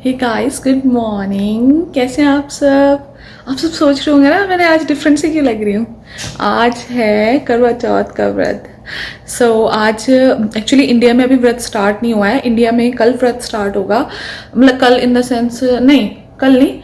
Hey guys, good morning. कैसे हैं आप सब? आप सब सोच रहे होंगे ना मैंने आज डिफरेंट से क्यों लग रही हूँ। आज है करवा चौथ का व्रत। आज एक्चुअली इंडिया में अभी व्रत स्टार्ट नहीं हुआ है। इंडिया में कल व्रत स्टार्ट होगा, मतलब कल इन द सेंस नहीं, कल नहीं,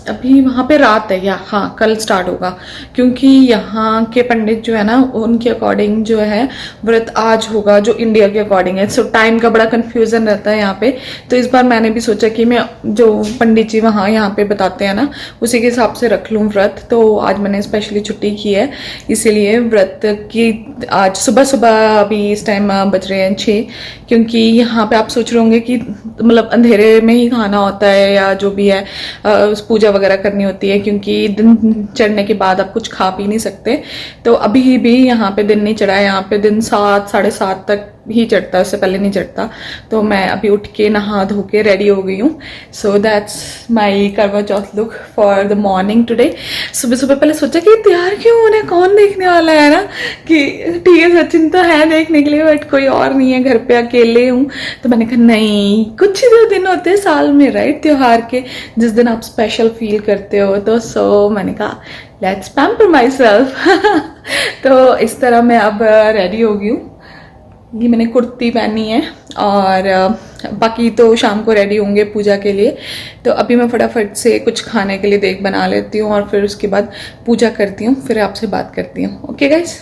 अभी वहाँ पे रात है या हाँ कल स्टार्ट होगा, क्योंकि यहाँ के पंडित जो है ना उनके अकॉर्डिंग जो है व्रत आज होगा जो इंडिया के अकॉर्डिंग है। टाइम का बड़ा कंफ्यूजन रहता है यहाँ पे। तो इस बार मैंने भी सोचा कि मैं जो पंडित जी वहाँ यहाँ पे बताते हैं ना उसी के हिसाब से रख लूँ व्रत। तो आज मैंने स्पेशली छुट्टी की है, इसीलिए व्रत की आज सुबह सुबह अभी इस टाइम बज रहे हैं 6, क्योंकि यहाँ पे आप सोच रहे होंगे कि मतलब अंधेरे में ही खाना होता है या जो भी है पूजा वगैरह करनी होती है, क्योंकि दिन चढ़ने के बाद आप कुछ खा पी नहीं सकते। तो अभी भी यहाँ पे दिन नहीं चढ़ा है, यहाँ पे दिन 7 साढ़े 7 तक ही चढ़ता है, उससे पहले नहीं चढ़ता। तो मैं अभी उठ के नहा धो के रेडी हो गई हूँ। सो that's my Karva Chauth look for the morning today. सुबह सुबह पहले सोचा कि तैयार क्यों होने, कौन देखने वाला है ना, कि ठीक है सचिन तो है देखने के लिए बट कोई और नहीं है, घर पे अकेले हूँ। तो मैंने कहा नहीं, कुछ ही तो दिन होते हैं साल में राइट, त्योहार के, जिस दिन आप स्पेशल फील करते हो। तो मैंने कहा लेट्स पैम्पर माई सेल्फ। तो इस तरह मैं अब रेडी हो गई हूँ। ये मैंने कुर्ती पहनी है और बाकी तो शाम को रेडी होंगे पूजा के लिए। तो अभी मैं फटाफट से कुछ खाने के लिए देख बना लेती हूँ और फिर उसके बाद पूजा करती हूँ, फिर आपसे बात करती हूँ। ओके गाइस,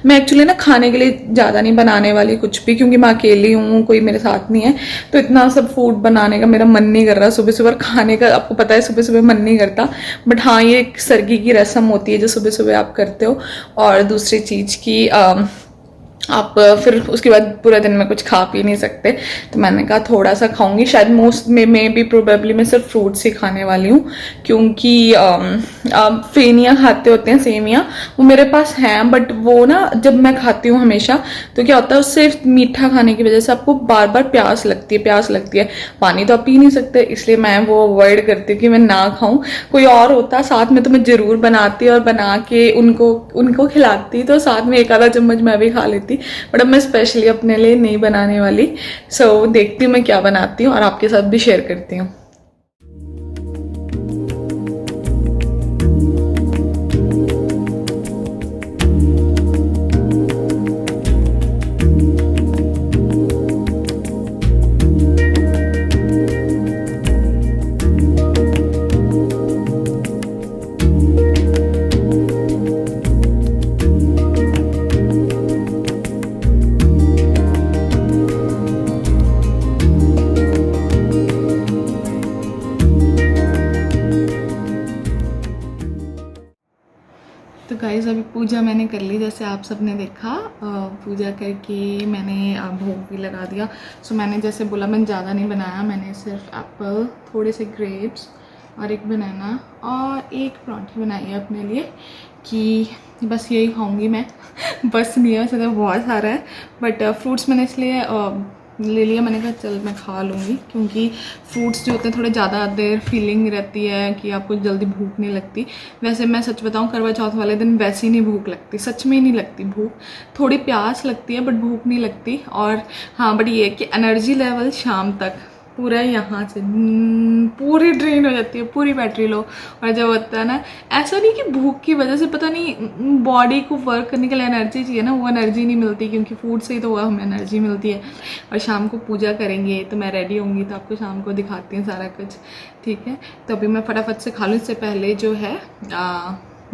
मैं एक्चुअली ना खाने के लिए ज़्यादा नहीं बनाने वाली कुछ भी, क्योंकि मैं अकेली हूँ, कोई मेरे साथ नहीं है। तो इतना सब फूड बनाने का मेरा मन नहीं कर रहा। सुबह सुबह खाने का आपको पता है सुबह सुबह मन नहीं करता, बट हाँ ये एक सरगी की रस्म होती है जो सुबह सुबह आप करते हो। और दूसरी चीज़ की आप फिर उसके बाद पूरा दिन में कुछ खा पी नहीं सकते। तो मैंने कहा थोड़ा सा खाऊंगी, शायद मोस्ट में भी प्रोबेबली मैं सिर्फ फ्रूट्स ही खाने वाली हूँ, क्योंकि फेनियाँ खाते होते हैं, सेवियाँ वो मेरे पास हैं, बट वो ना जब मैं खाती हूँ हमेशा तो क्या होता है उससे मीठा खाने की वजह से आपको बार बार प्यास लगती है। पानी तो आप पी नहीं सकते, इसलिए मैं वो अवॉइड करती हूँ कि मैं ना खाऊं। कोई और होता साथ में तो मैं जरूर बनाती और बना के उनको खिलाती, तो साथ में एक आधा चम्मच मैं भी खा लेती। बट अब मैं स्पेशली अपने लिए नहीं बनाने वाली। सो देखती हूँ मैं क्या बनाती हूँ और आपके साथ भी शेयर करती हूँ। तो गाइज़ अभी पूजा मैंने कर ली, जैसे आप सब ने देखा। पूजा करके मैंने भोग भी लगा दिया। सो मैंने जैसे बोला मैंने ज़्यादा नहीं बनाया, मैंने सिर्फ एप्पल, थोड़े से ग्रेप्स और एक बनाना और एक पराठा बनाई है अपने लिए, कि बस यही खाऊंगी मैं। बस नहीं है, वैसे तो बहुत सारा है, बट फ्रूट्स मैंने इसलिए ले लिया। मैंने कहा चल मैं खा लूँगी, क्योंकि फ्रूट्स जो होते हैं थोड़े ज़्यादा देर फीलिंग रहती है कि आपको जल्दी भूख नहीं लगती। वैसे मैं सच बताऊँ करवा चौथ वाले दिन वैसे ही नहीं भूख लगती, सच में ही नहीं लगती भूख। थोड़ी प्यास लगती है बट भूख नहीं लगती। और हाँ बट ये कि एनर्जी लेवल शाम तक पूरा यहाँ से पूरी ड्रेन हो जाती है, पूरी बैटरी लो। और जब होता है ना ऐसा नहीं कि भूख की वजह से, पता नहीं बॉडी को वर्क करने के लिए एनर्जी चाहिए ना, वो एनर्जी नहीं मिलती, क्योंकि फूड से ही तो हमें एनर्जी मिलती है। और शाम को पूजा करेंगे तो मैं रेडी होंगी, तो आपको शाम को दिखाती हूँ सारा कुछ, ठीक है। तो अभी मैं फटाफट से खा लूँ, इससे पहले जो है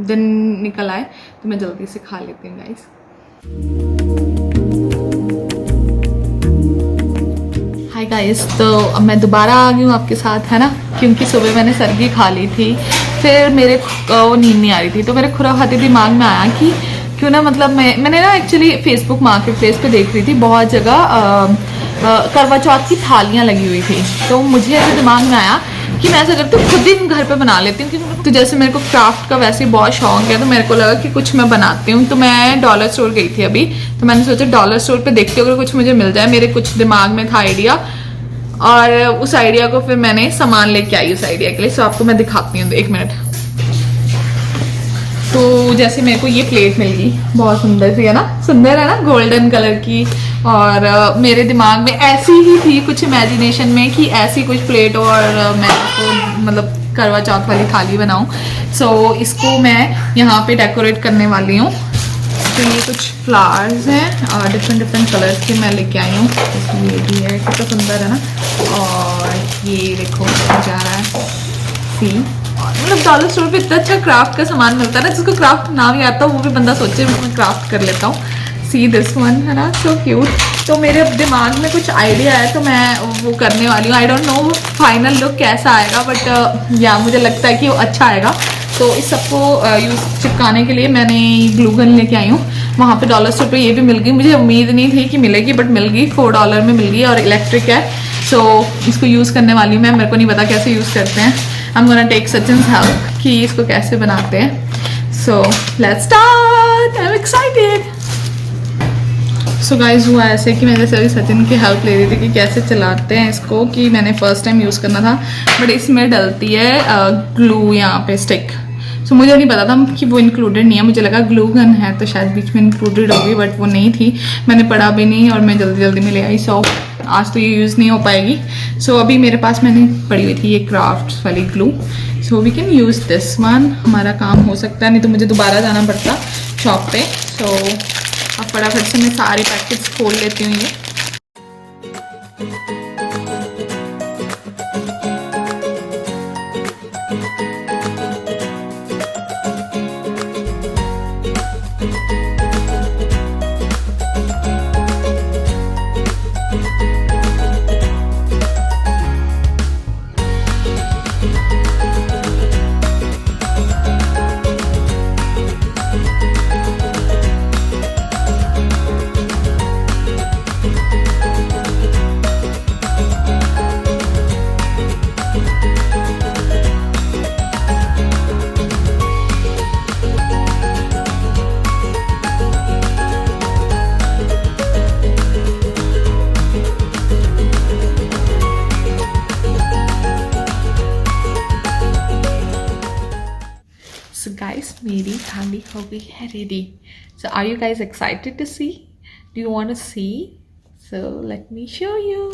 दिन निकल आए, तो मैं जल्दी से खा लेती हूँ गाइस। हाय गाइस, तो अब मैं दोबारा आ गई हूँ आपके साथ, है ना, क्योंकि सुबह मैंने सरगी खा ली थी, फिर मेरे वो नींद नहीं आ रही थी। तो मेरे खुराफाती दिमाग में आया कि क्यों ना, मतलब मैंने ना एक्चुअली फेसबुक मार्केट प्लेस पे देख रही थी, बहुत जगह करवा चौथ की थालियाँ लगी हुई थी। तो मुझे ऐसे दिमाग में आया कि मैं ऐसा करती हूँ खुद ही घर पे बना लेती हूँ, क्योंकि तो जैसे मेरे को क्राफ्ट का वैसे ही बहुत शौक है, तो मेरे को लगा कि कुछ मैं बनाती हूँ। तो मैं डॉलर स्टोर गई थी अभी, तो मैंने सोचा डॉलर स्टोर पे देखती हूँ अगर कुछ मुझे मिल जाए। मेरे कुछ दिमाग में था आइडिया, और उस आइडिया को फिर मैंने सामान लेके आई उस आइडिया के लिए। सो आपको मैं दिखाती हूँ, 1 मिनट। तो जैसे मेरे को ये प्लेट मिल गई, बहुत सुंदर सी है ना, सुंदर है ना, गोल्डन कलर की। और मेरे दिमाग में ऐसी ही थी कुछ इमेजिनेशन में कि ऐसी कुछ प्लेट और मैं इसको मतलब करवा चौथ वाली थाली बनाऊं। सो इसको मैं यहाँ पे डेकोरेट करने वाली हूँ। तो ये कुछ फ्लावर्स हैं और डिफरेंट कलर्स के मैं लेके आई हूँ। इसमें ये भी है, कितना सुंदर है ना। और ये देखो जा रहा है सी, मतलब डॉलर स्टोर पे इतना अच्छा क्राफ्ट का सामान मिलता है ना, जिसको क्राफ्ट ना भी आता हो वो भी बंदा सोचे मैं क्राफ्ट कर लेता हूँ। सी दिस वन है ना, सो क्यूट। तो मेरे दिमाग में कुछ आइडिया है तो मैं वो करने वाली हूँ। I don't know final look कैसा आएगा, बट या मुझे लगता है कि वो अच्छा आएगा। तो इस सबको यूज चिपकाने के लिए मैंने ग्लू गन लेके आई हूँ। वहाँ पे डॉलर स्टोर पे ये भी मिल गई, मुझे उम्मीद नहीं थी कि मिलेगी बट मिल गई, $4 में मिल गई और इलेक्ट्रिक है। सो इसको यूज़ करने वाली हूँ मैं, मेरे को नहीं पता कैसे यूज़ करते हैं। I am gonna take Sachin's help कि इसको कैसे बनाते हैं। So let's start, I am excited. So guys हुआ ऐसे कि मैं जैसे अभी सचिन की हेल्प ले रही थी कि कैसे चलाते हैं इसको, कि मैंने फर्स्ट टाइम यूज़ करना था बट इसमें डलती है ग्लू यहाँ पे स्टिक। सो मुझे नहीं पता था कि वो इंक्लूडेड नहीं है, मुझे लगा ग्लू गन है तो शायद बीच में इंक्लूडेड होगी बट वो नहीं थी। मैंने पढ़ा भी नहीं और मैं जल्दी जल्दी में ले आई। सो आज तो ये यूज़ नहीं हो पाएगी। सो अभी मेरे पास मैंने पड़ी हुई थी ये क्राफ्ट वाली glue. So we can use this one, हमारा काम हो सकता है, नहीं तो मुझे दोबारा जाना पड़ता शॉप पे। सो अब फटाफट से मैं सारे पैकेट्स खोल लेती हूँ ये। So guys, मेरी थाली हो गई है ready. So are you guys excited to see? Do you want to see? So let me show you.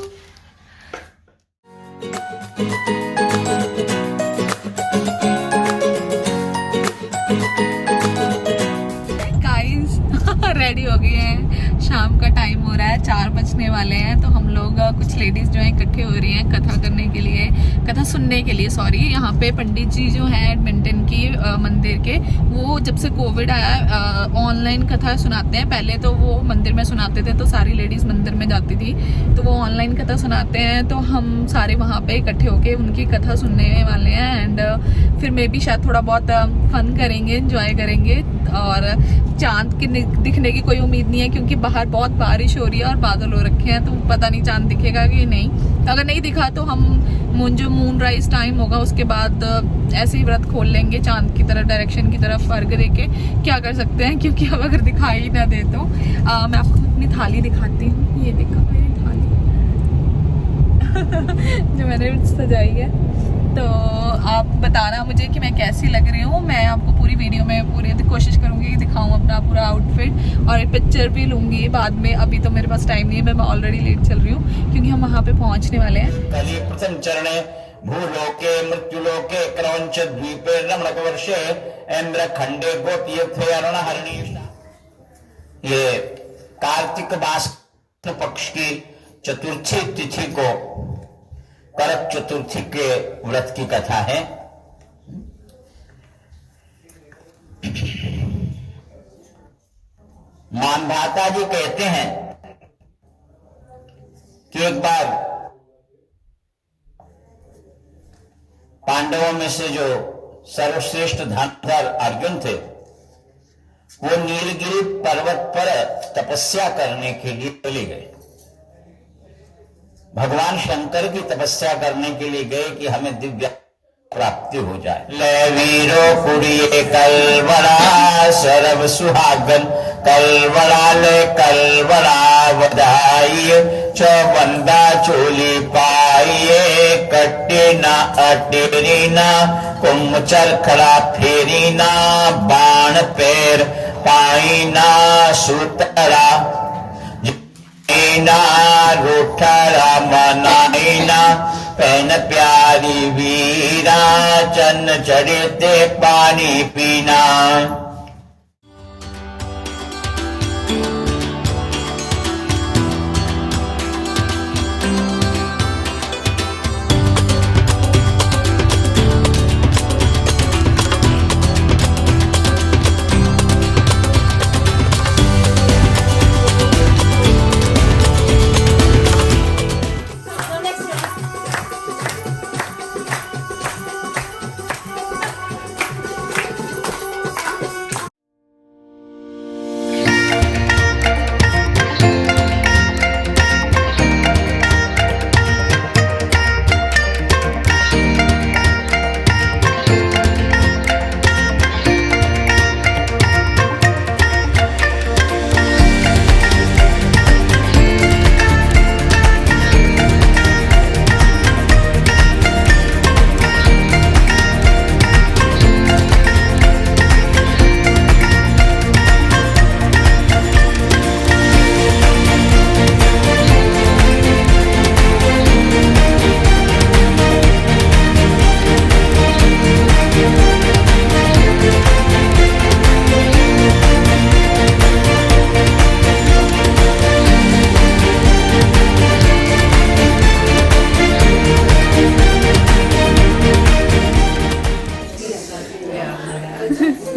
Guys, ready हो गए हैं, शाम का टाइम हो रहा है, 4 बजने वाले हैं। तो हम लोग कुछ लेडीज जो है इकट्ठे हो रही हैं कथा करने के लिए, कथा सुनने के लिए सॉरी। यहाँ पे पंडित जी जो हैं एडमिंटन की मंदिर के, वो जब से कोविड आया ऑनलाइन कथा सुनाते हैं। पहले तो वो मंदिर में सुनाते थे तो सारी लेडीज मंदिर में जाती थी, तो वो ऑनलाइन कथा सुनाते हैं। तो हम सारे वहाँ पे इकट्ठे होके उनकी कथा सुनने वाले हैं एंड फिर मे भी शायद थोड़ा बहुत फन करेंगे, इंजॉय करेंगे। और चांद के दिखने की कोई उम्मीद नहीं है क्योंकि बाहर बहुत बारिश हो रही है और बादल हो रखे हैं, तो पता नहीं चांद दिखेगा कि नहीं। अगर नहीं दिखा तो हम जो मून राइज टाइम होगा उसके बाद ऐसे ही व्रत खोल लेंगे चांद की तरफ, डायरेक्शन की तरफ अर्घ देके। क्या कर सकते हैं, क्योंकि अब अगर दिखाई ना दे तो मैं आपको अपनी थाली दिखाती हूँ। ये देखो मेरी थाली जो मैंने सजाई है। तो आप बताना मुझे कि मैं कैसी लग रही हूँ। मैं आपको पूरी वीडियो में पूरी कोशिश करूँगी कि दिखाऊँ अपना पूरा आउटफिट और पिक्चर भी लूँगी बाद में। अभी तो मेरे पास टाइम नहीं है, मैं ऑलरेडी लेट चल रही हूँ क्योंकि हम वहाँ पे पहुँचने वाले हैं। प्रथम चरणे भूलोके मृत्युलोके क्रौंच द्वीपे रमणकवर्षे इंद्र खंडे गोतीर्थे अरुणहरणी। ये कार्तिक मास पक्ष की चतुर्थी तिथि को करक चतुर्थी के व्रत की कथा है। मानधाता जी कहते हैं कि एक बार पांडवों में से जो सर्वश्रेष्ठ धनुर्धर अर्जुन थे वो नीलगिरी पर्वत पर तपस्या करने के लिए चले गए। भगवान शंकर की तपस्या करने के लिए गए कि हमें दिव्य प्राप्ति हो जाए। ले वीरो कुड़िए कलवड़ा सरब सुहागन कलवड़ा ले कलवड़ा बधाई वंदा चोली पाइए, कट्टे ना अटेरी ना, कुम चरखड़ा फेरी ना, बाण पैर पाई ना, सूतरा ना, रोठरा मनाई ना, पहन प्यारी वीरा, चन्न चढ़ते पानी पीना।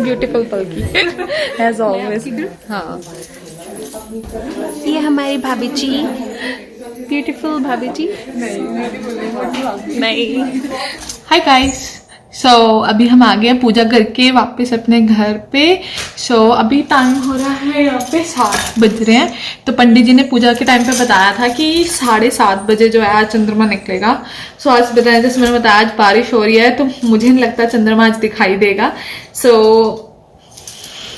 Beautiful Palki as always. हाँ, ये हमारी भाभी जी, ब्यूटीफुल भाभी जी। नहीं। हाय गाइस, सो अभी हम आ गए पूजा करके वापस अपने घर पे। सो अभी टाइम हो रहा है यहाँ पे 7 बज रहे हैं। तो पंडित जी ने पूजा के टाइम पे बताया था कि 7:30 बजे जो है आज चंद्रमा निकलेगा। सो आज बताया, जैसे मैंने बताया, आज बारिश हो रही है तो मुझे नहीं लगता चंद्रमा आज दिखाई देगा। सो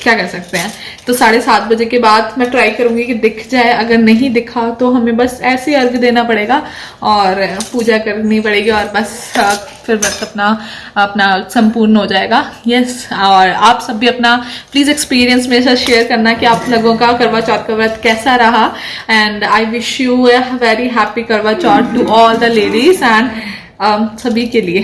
क्या कर सकते हैं। तो 7:30 बजे के बाद मैं ट्राई करूंगी कि दिख जाए। अगर नहीं दिखा तो हमें बस ऐसे ही अर्घ देना पड़ेगा और पूजा करनी पड़ेगी और बस फिर व्रत अपना संपूर्ण हो जाएगा। यस, और आप सब भी अपना प्लीज एक्सपीरियंस मेरे साथ शेयर करना कि आप लोगों का करवा चौथ का व्रत कैसा रहा। And I wish you a very happy Karva Chauth to all the ladies and सभी के लिए।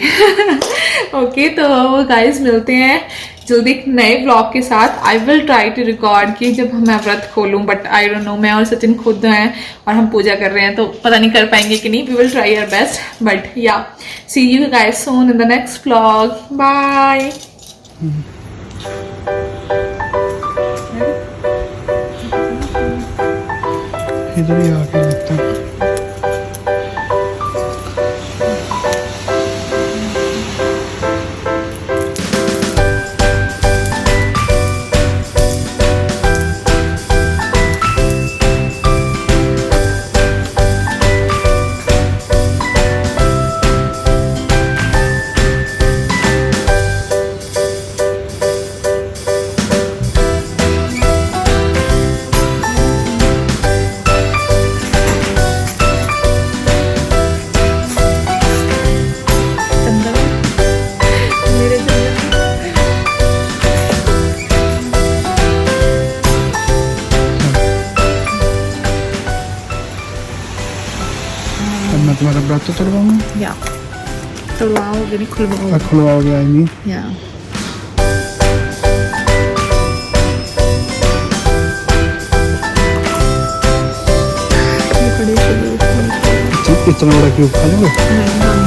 ओके, तो गाइज मिलते हैं जल्दी एक नए ब्लॉग के साथ। I will try to record कि जब मैं व्रत खोलूं, बट आई डोंट नो, मैं और सचिन खुद हैं और हम पूजा कर रहे हैं तो पता नहीं कर पाएंगे कि नहीं। We will try our best, but yeah see you guys soon in the next blog. Bye. इधर ही आके लगता है। मैं तुम्हारा व्रत तोड़वाऊंगा या तोड़वाओगे नहीं, खुलवाओगे? खुलवाओगे? आई मीन या इतना बड़ा क्यूब खा लोगे?